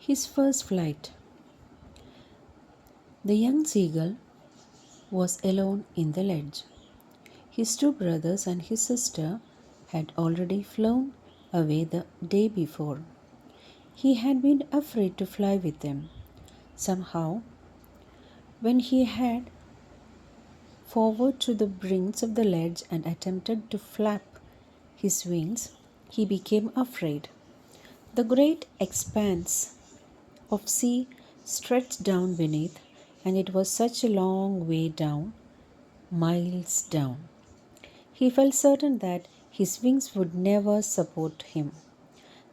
His first flight. The young seagull was alone in the ledge. His two brothers and his sister had already flown away the day before. He had been afraid to fly with them. Somehow, when he had forward to the brinks of the ledge and attempted to flap his wings, he became afraid. The great expanse of sea stretched down beneath, and it was such a long way down, miles down. He felt certain that his wings would never support him.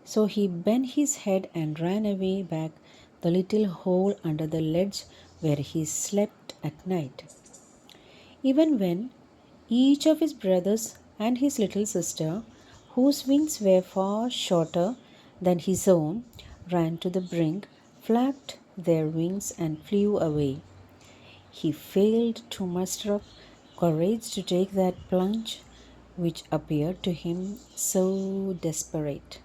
So he bent his head and ran away back the little hole under the ledge where he slept at night. Even when each of his brothers and his little sister, whose wings were far shorter than his own, ran to the brink, flapped their wings, and flew away, he failed to muster up courage to take that plunge which appeared to him so desperate.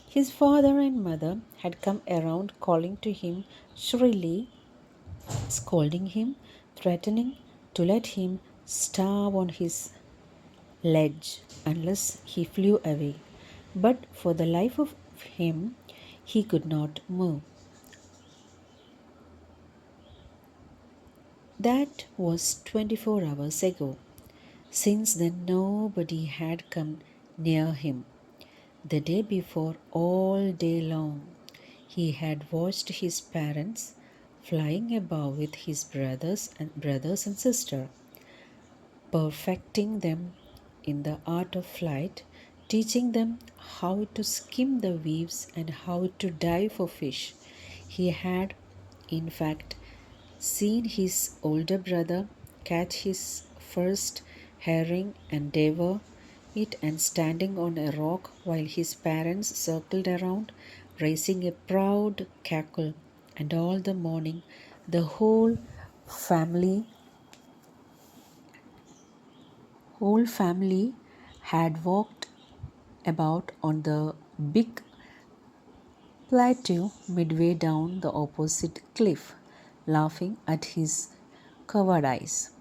His father and mother had come around calling to him shrilly, scolding him, threatening to let him starve on his ledge unless he flew away. But for the life of him, he could not move. That was 24 hours ago. Since then, nobody had come near him. The day before, all day long, he had watched his parents flying above with his brothers and sister, perfecting them in the art of flight, teaching them how to skim the waves and how to dive for fish. He had, in fact, seen his older brother catch his first herring and devour it and standing on a rock while his parents circled around, raising a proud cackle, and all the morning the family whole family had walked about on the big plateau midway down the opposite cliff, laughing at his cowardice.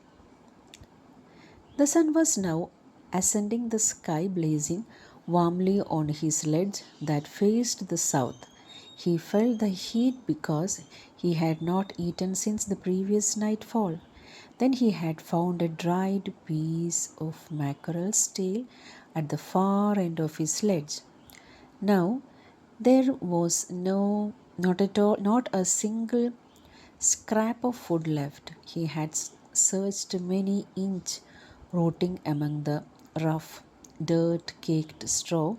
The sun was now ascending the sky, blazing warmly on his ledge that faced the south. He felt the heat because he had not eaten since the previous nightfall. Then he had found a dried piece of mackerel's tail at the far end of his ledge. Now there was not a single scrap of food left. He had searched many inch, rotting among the rough, dirt-caked straw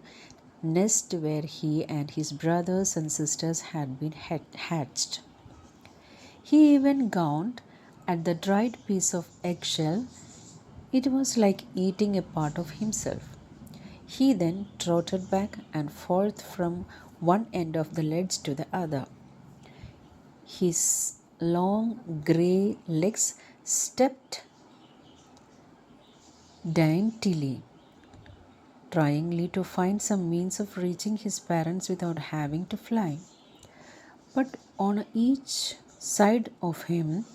nest where he and his brothers and sisters had been hatched. He even gawned at the dried piece of eggshell. It was like eating a part of himself. He then trotted back and forth from one end of the ledge to the other. His long grey legs stepped daintily, trying to find some means of reaching his parents without having to fly. But on each side of him,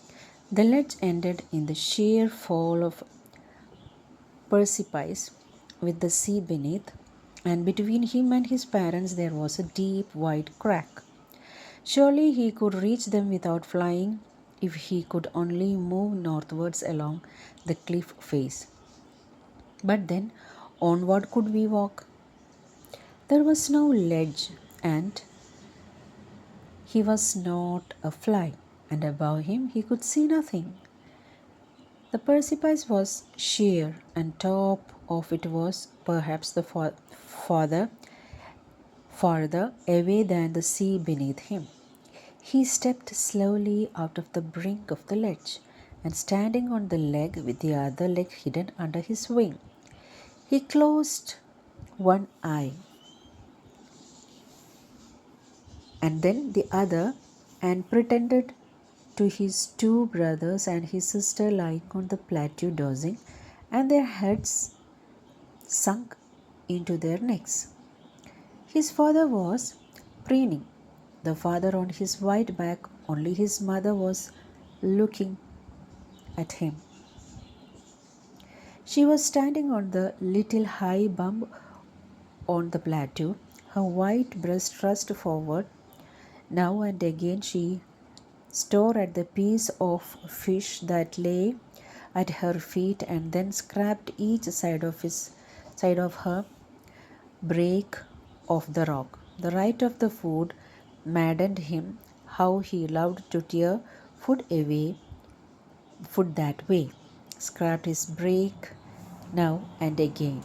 the ledge ended in the sheer fall of precipice with the sea beneath, and between him and his parents there was a deep, wide crack. Surely he could reach them without flying if he could only move northwards along the cliff face. But then, onward could we walk? There was no ledge, and he was not a fly, and above him he could see nothing. The precipice was sheer, and top of it was perhaps the farther away than the sea beneath him. He stepped slowly out of the brink of the ledge, and standing on the leg with the other leg hidden under his wing, he closed one eye and then the other and pretended to his two brothers and his sister lying on the plateau dozing, and their heads sunk into their necks. His father was preening the father on his white back, only his mother was looking at him. She was standing on the little high bump on the plateau, her white breast thrust forward. Now and again she stared at the piece of fish that lay at her feet and then scraped each side of her break of the rock. The right of the food maddened him. How he loved to tear food that way, scrapped his break now and again.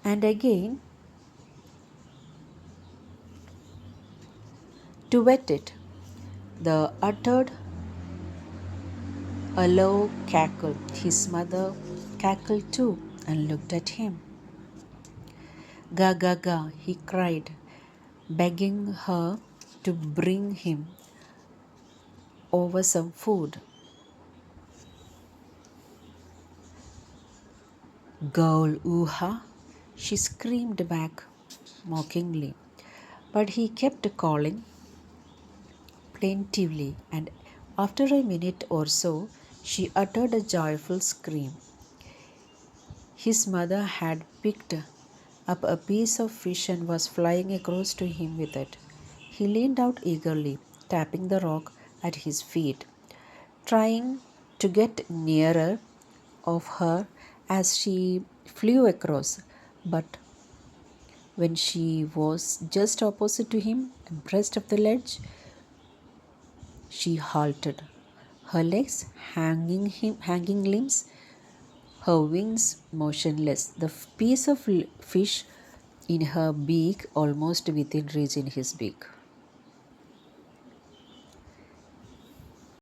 And again to wet it. The uttered a low cackle. His mother cackled too and looked at him. Ga ga ga, he cried, begging her to bring him over some food. Girl, ooha, she screamed back mockingly. But he kept calling plaintively, and after a minute or so, she uttered a joyful scream. His mother had picked up a piece of fish and was flying across to him with it. He leaned out eagerly, tapping the rock at his feet, trying to get nearer of her as she flew across. But when she was just opposite to him, abreast of the ledge, she halted, her legs hanging limbs, her wings motionless, the piece of fish in her beak almost within reach in his beak.